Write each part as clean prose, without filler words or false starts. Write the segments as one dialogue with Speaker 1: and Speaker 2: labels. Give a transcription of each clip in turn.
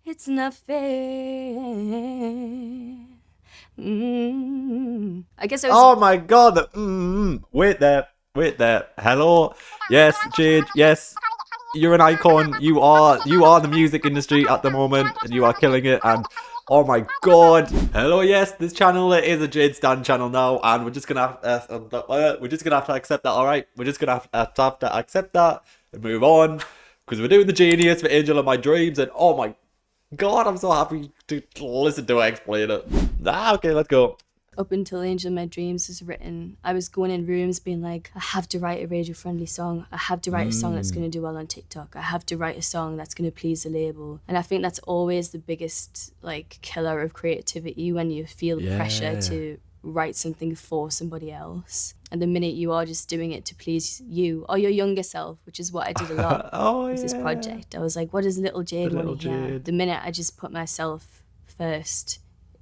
Speaker 1: It's not fair. I guess I was.
Speaker 2: Oh my god. Wait there. Hello. Yes, Jade. Yes. You're an icon. You are the music industry at the moment, and you are killing it. And oh my god. Hello. Yes, this channel is a Jade Stan channel now, and we're just gonna have to accept that. All right, we're just gonna have to accept that and move on because we're doing the genius for Angel of My Dreams, and oh my god, I'm so happy to listen to her explain it. Okay, let's go.
Speaker 1: Up until Angel of My Dreams was written, I was going in rooms being like, I have to write a radio-friendly song. I have to write a song that's going to do well on TikTok. I have to write a song that's going to please the label. And I think that's always the biggest like killer of creativity, when you feel pressure to write something for somebody else. And the minute you are just doing it to please you or your younger self, which is what I did a lot with this project. I was like, what does little Jade want to hear? The minute I just put myself first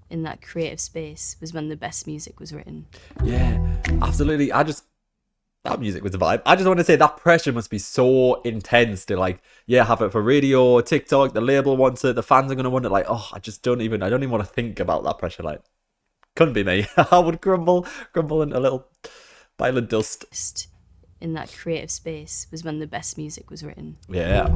Speaker 1: in that creative space was when the best music was written.
Speaker 2: Yeah, absolutely. That music was a vibe. I just want to say that pressure must be so intense to like, have it for radio, TikTok, the label wants it, the fans are going to want it. Like, I don't even want to think about that pressure. Like, couldn't be me. I would crumble into a little violent dust.
Speaker 1: In that creative space was when the best music was written.
Speaker 2: Yeah.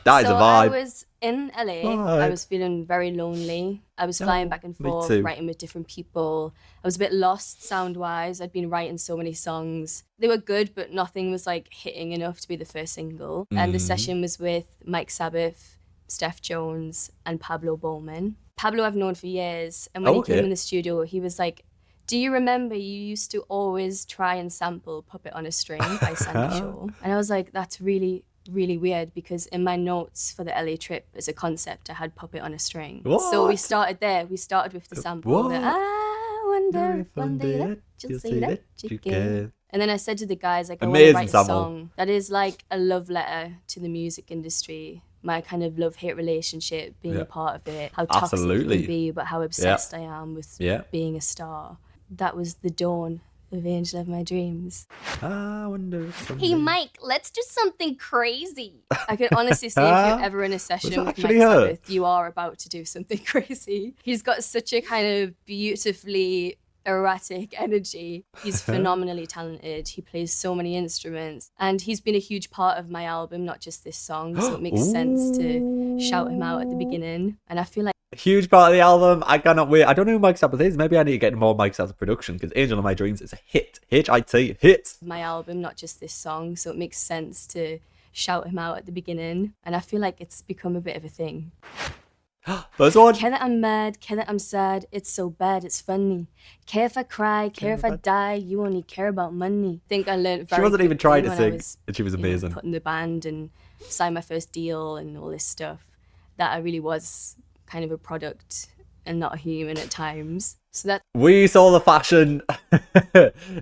Speaker 2: That is a vibe.
Speaker 1: I was in LA. I was feeling very lonely. I was flying back and forth, writing with different people. I was a bit lost sound-wise. I'd been writing so many songs. They were good, but nothing was like hitting enough to be the first single. And the session was with Mike Sabbath, Steph Jones, and Pablo Bowman. Pablo I've known for years, and when he came in the studio, he was like, do you remember you used to always try and sample Puppet on a String by Sandy Shaw? And I was like, that's really weird, because in my notes for the LA trip as a concept, I had Puppet on a String.
Speaker 2: What?
Speaker 1: So we started there. We started with the sample. I wonder if one day that you'll say that you can. And then I said to the guys, like, I want to write a song that is like a love letter to the music industry. My kind of love-hate relationship, being a part of it, how toxic it can be, but how obsessed I am with being a star. That was the dawn of Angel of My Dreams.
Speaker 2: I wonder if
Speaker 1: hey Mike, let's do something crazy. I can honestly say if you're ever in a session with Mike Sabbath, you are about to do something crazy. He's got such a kind of beautifully erratic energy. He's phenomenally talented. He plays so many instruments, and he's been a huge part of my album, not just this song, so it makes sense to shout him out at the beginning. And I feel like
Speaker 2: huge part of the album. I cannot wait. I don't know who Mike Sabbath is. Maybe I need to get more Mike Sabbath production, because Angel of My Dreams is a hit. H-I-T, hit.
Speaker 1: My album, not just this song, so it makes sense to shout him out at the beginning. And I feel like it's become a bit of a thing.
Speaker 2: First one.
Speaker 1: Care that I'm mad, care that I'm sad, it's so bad, it's funny. Care if I cry, care if I die, you only care about money. I think I learned very
Speaker 2: She wasn't even trying to sing,
Speaker 1: and
Speaker 2: she was amazing.
Speaker 1: Putting the band and signed my first deal and all this stuff, that I really was kind of a product and not a human at times. So that
Speaker 2: we saw the fashion.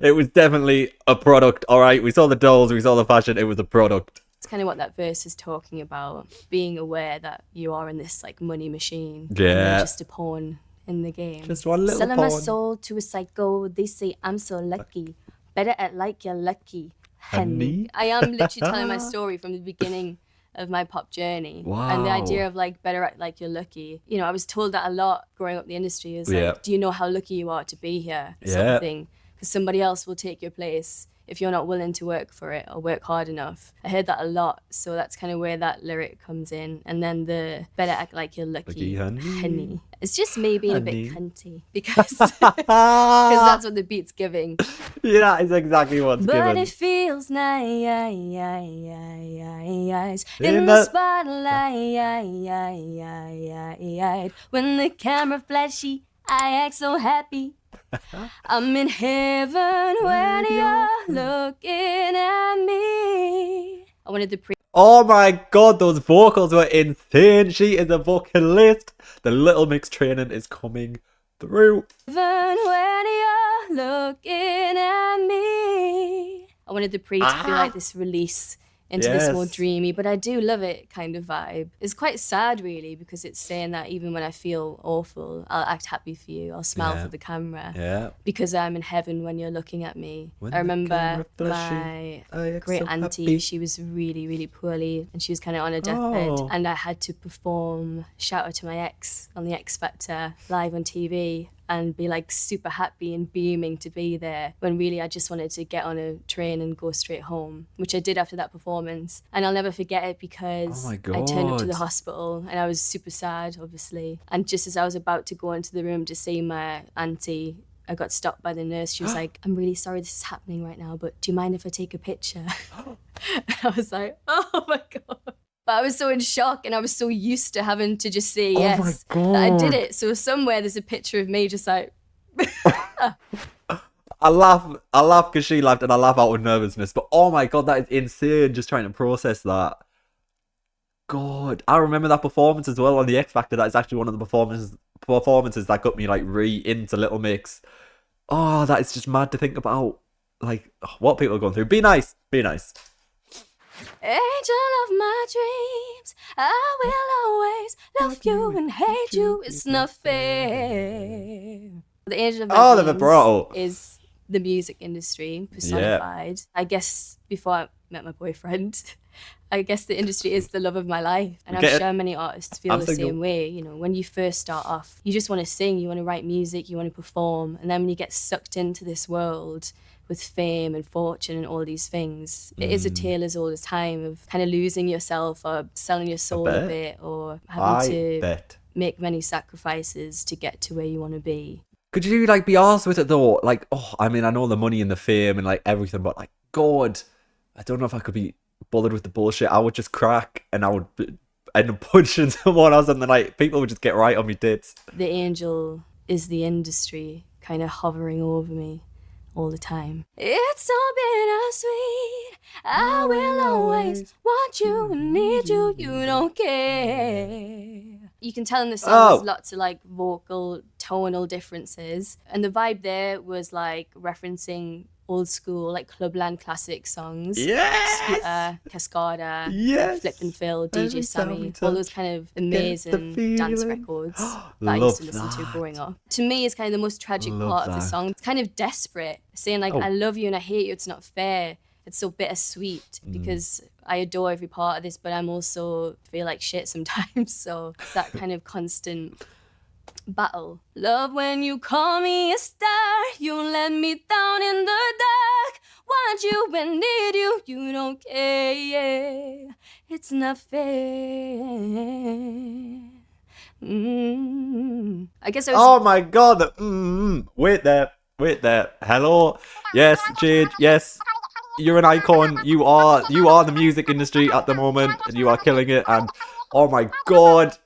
Speaker 2: It was definitely a product. All right, we saw the dolls, we saw the fashion. It was a product.
Speaker 1: It's kind of what that verse is talking about, being aware that you are in this like money machine.
Speaker 2: Yeah.
Speaker 1: And you're just a pawn in the game.
Speaker 2: Just one little
Speaker 1: selling
Speaker 2: pawn.
Speaker 1: my soul to a psycho. They say I'm so lucky. Better act like you're lucky, honey. I am literally telling my story from the beginning of my pop journey.
Speaker 2: Wow.
Speaker 1: And the idea of like better act like you're lucky. You know, I was told that a lot growing up in the industry. Is like, do you know how lucky you are to be here? Sort of thing. Because somebody else will take your place if you're not willing to work for it or work hard enough. I heard that a lot, so that's kind of where that lyric comes in. And then the better act like you're lucky, honey. It's just me being a bit cunty, because that's what the beat's giving.
Speaker 2: Yeah, it's exactly what's given.
Speaker 1: But it feels nice in the spotlight. When the camera flashy, I act so happy. I'm in heaven when you're looking at me. I wanted the
Speaker 2: oh my god, those vocals were insane. She is a vocalist. The Little Mix training is coming through.
Speaker 1: Heaven when you're looking at me. I wanted the pre to feel like this release into this more dreamy, but I do love it kind of vibe. It's quite sad really, because it's saying that even when I feel awful, I'll act happy for you, I'll smile for the camera, because I'm in heaven when you're looking at me. I remember my great auntie, she was really, really poorly, and she was kind of on her deathbed, and I had to perform Shout Out to My Ex on the X Factor live on TV, and be like super happy and beaming to be there, when really I just wanted to get on a train and go straight home, which I did after that performance. And I'll never forget it, because I turned up to the hospital and I was super sad, obviously. And just as I was about to go into the room to see my auntie, I got stopped by the nurse. She was like, I'm really sorry this is happening right now, but do you mind if I take a picture? And I was like, oh my God. But I was so in shock, and I was so used to having to just say yes that I did it. So somewhere there's a picture of me just like...
Speaker 2: I laugh because she laughed, and I laugh out of nervousness. But oh my God, that is insane, just trying to process that. God, I remember that performance as well on the X Factor. That is actually one of the performances that got me like into Little Mix. Oh, that is just mad to think about. Like, what people are going through. Be nice. Be nice.
Speaker 1: Angel of my dreams, I will always love you and hate you. It's not fair. The angel of my dreams is the music industry personified. I guess before I met my boyfriend, I guess the industry is the love of my life. And I'm sure many artists feel the same way. You know, when you first start off, you just want to sing, you want to write music, you want to perform. And then when you get sucked into this world with fame and fortune and all these things, it is a tale as old as time of kind of losing yourself or selling your soul a bit, or having to make many sacrifices to get to where you want to be.
Speaker 2: Could you like be arsed with it though? Like, oh, I mean, I know the money and the fame and like everything, but like, God, I don't know if I could be bothered with the bullshit. I would just crack and I would end up punching someone else, and then like people would just get right on me tits.
Speaker 1: The angel is the industry kind of hovering over me all the time. It's so bittersweet. I will always want you and need you. You don't care. You can tell in the song there's lots of like vocal, tonal differences, and the vibe there was like referencing old school like clubland classic songs. Scooter, Cascada, Flip and Phil, DJ Sammy, all those kind of amazing dance records that I used to listen to growing up. To me, it's kind of the most tragic part of the song. It's kind of desperate, saying like, I love you and I hate you, it's not fair. It's so bittersweet because I adore every part of this, but I'm also feel like shit sometimes. So it's that kind of constant battle. Love when you call me a star, you let me down in the dark. Want you and need you, you don't care. It's not fair. I guess I was...
Speaker 2: Oh my God. Wait there. Hello. Yes, Jade. Yes. You're an icon. You are the music industry at the moment, and you are killing it. And oh my God,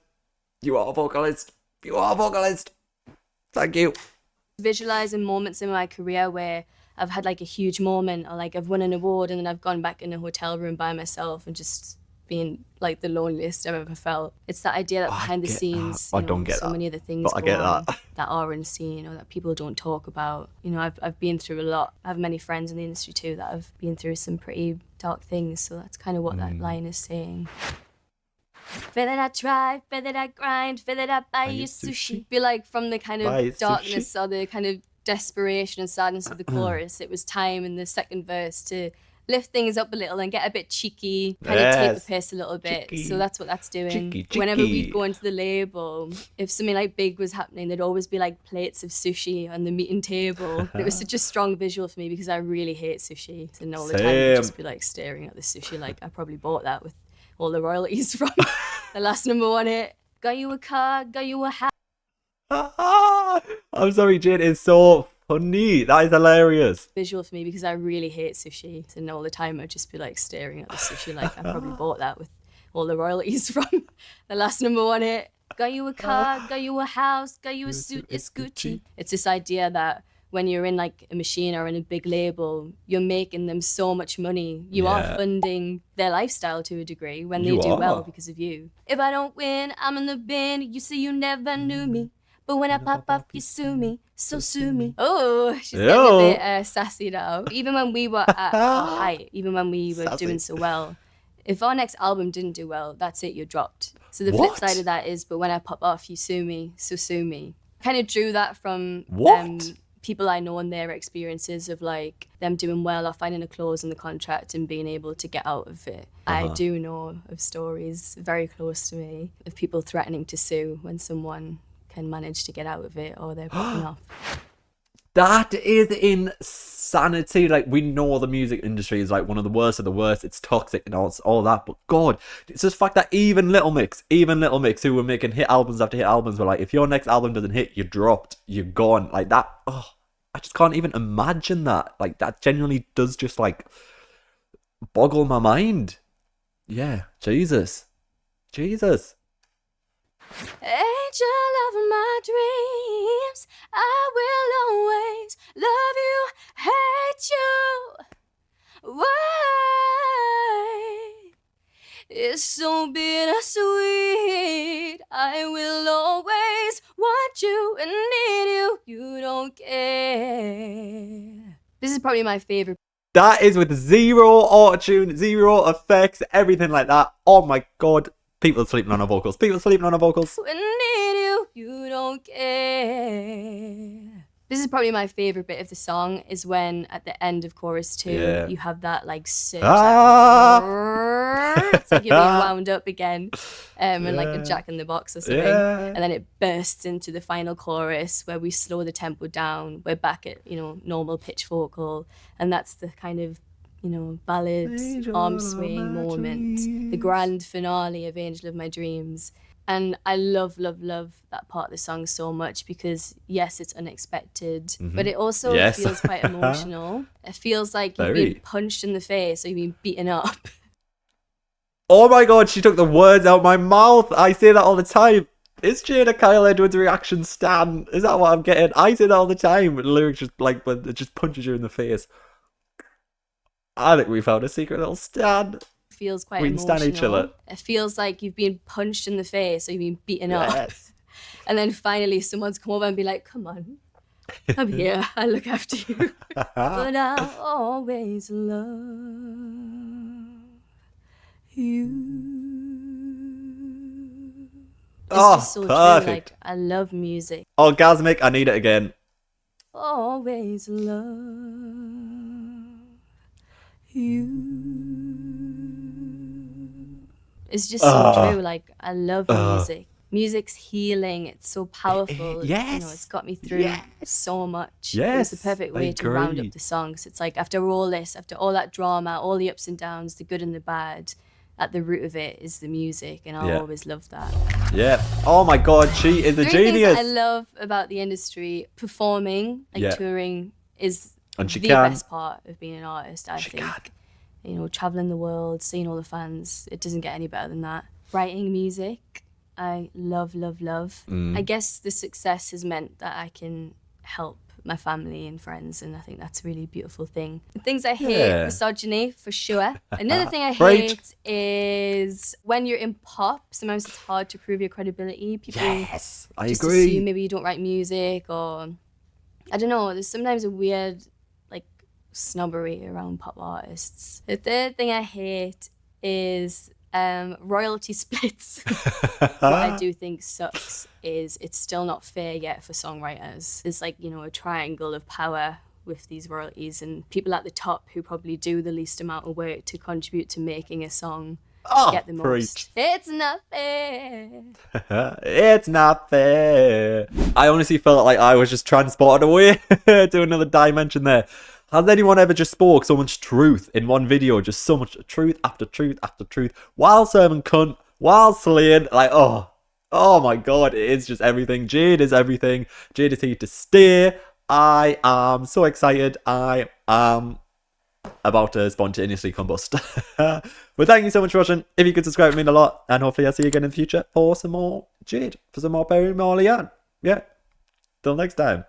Speaker 2: you are a vocalist. You are a vocalist. Thank you.
Speaker 1: Visualizing moments in my career where I've had like a huge moment, or like I've won an award and then I've gone back in a hotel room by myself and just been like the loneliest I've ever felt. It's that idea that behind the scenes,
Speaker 2: I don't get
Speaker 1: so
Speaker 2: that.
Speaker 1: many of the things go on that are unseen or that people don't talk about. You know, I've been through a lot. I have many friends in the industry too that have been through some pretty dark things. So that's kind of what that line is saying. Feel that I try, feel that I grind, feel that I buy you sushi. Feel like from the kind of darkness or the kind of desperation and sadness of the chorus, it was time in the second verse to lift things up a little and get a bit cheeky, kind of take the piss a little bit. Cheeky. So that's what that's doing. Cheeky. Whenever we'd go into the label, if something like big was happening, there'd always be like plates of sushi on the meeting table. It was such a strong visual for me because I really hate sushi. And all the time I'd just be like staring at the sushi like I probably bought that with all the royalties from the last #1 hit. Got you a car, got you a house.
Speaker 2: I'm sorry, Jade, it's so funny. That is hilarious.
Speaker 1: Visual for me because I really hate sushi. And all the time I'd just be like staring at the sushi like I probably bought that with all the royalties from the last #1 hit. Got you a car, got you a house, got you a suit, it's Gucci. It's this idea that when you're in like a machine or in a big label, you're making them so much money. You are funding their lifestyle to a degree when they do well because of you. If I don't win, I'm in the bin. You say you never knew me. But when I pop off, you sue me. So sue me. Oh, she's getting a bit sassy now. Even when we were at our height, even when we were doing so well, If our next album didn't do well, that's it, you're dropped. So the flip side of that is, but when I pop off, you sue me, so sue me. Kind of drew that from people I know and their experiences of like them doing well or finding a clause in the contract and being able to get out of it. I do know of stories very close to me of people threatening to sue when someone can manage to get out of it or they're popping off.
Speaker 2: That is insanity. Like, we know the music industry is like one of the worst of the worst. It's toxic and all that. But God, it's just the fact that even Little Mix, who were making hit albums after hit albums, were like, if your next album doesn't hit, you're dropped, you're gone. Like that. Oh, I just can't even imagine that. Like, that genuinely does just like boggle my mind. Yeah, Jesus.
Speaker 1: Angel of my dreams, I will always love you, hate you. Why? It's so bittersweet. I will always want you and need you. You don't care. This is probably my favorite.
Speaker 2: That is with zero auto-tune, zero effects, everything like that. Oh my God. People are sleeping on our vocals.
Speaker 1: Need you, you don't care. This is probably my favorite bit of the song, is when at the end of chorus 2, you have that like surge. It's like you're being wound up again, and like a Jack in the Box or something. And then it bursts into the final chorus where we slow the tempo down. We're back at, normal pitch vocal, and that's the kind of ballad, arm swaying moment, the grand finale of Angel of My Dreams. And I love that part of the song so much because, yes, it's unexpected, but it also feels quite emotional. It feels like you've been punched in the face or you've been beaten up.
Speaker 2: Oh my God, she took the words out of my mouth. I say that all the time. Is Jade a Kyle Edwards reaction stan? Is that what I'm getting? I say that all the time. The lyrics just like, but it just punches you in the face. I think we found a secret little stan.
Speaker 1: Feels quite
Speaker 2: emotional. We can stand each other.
Speaker 1: It feels like you've been punched in the face or you've been beaten up. And then finally someone's come over and be like, come on, I'm here, I'll look after you. But I'll always love you. It's just so perfect. True. Like, I love music.
Speaker 2: Orgasmic, I need it again.
Speaker 1: Always love you. It's just so true. Like, I love music. Music's healing. It's so powerful. It's got me through so much. It was the perfect way to round up the songs. It's like after all that drama, all the ups and downs, the good and the bad, at the root of it is the music, and I always love that. Yeah.
Speaker 2: Oh my God, she is a genius.
Speaker 1: Things I love about the industry, performing, like touring, is the best part of being an artist, I think. Traveling the world, seeing all the fans, it doesn't get any better than that. Writing music, I love. I guess the success has meant that I can help my family and friends, and I think that's a really beautiful thing. The things I hate, misogyny, for sure. Another thing I hate is when you're in pop, sometimes it's hard to prove your credibility. People
Speaker 2: I agree.
Speaker 1: assume maybe you don't write music, or I don't know, there's sometimes a weird snobbery around pop artists. The third thing I hate is royalty splits. What I do think sucks is it's still not fair yet for songwriters. There's like, a triangle of power with these royalties, and people at the top who probably do the least amount of work to contribute to making a song get the most. It's not fair.
Speaker 2: It's not fair. I honestly felt like I was just transported away to another dimension there. Has anyone ever just spoke so much truth in one video? Just so much truth after truth after truth, while serving cunt, while slaying. Like, oh my God, it is just everything. Jade is everything. Jade is here to stay. I am so excited. I am about to spontaneously combust. But thank you so much for watching. If you could subscribe, it would mean a lot. And hopefully I'll see you again in the future for some more Jade, for some more Perry Morley. Yeah. Till next time.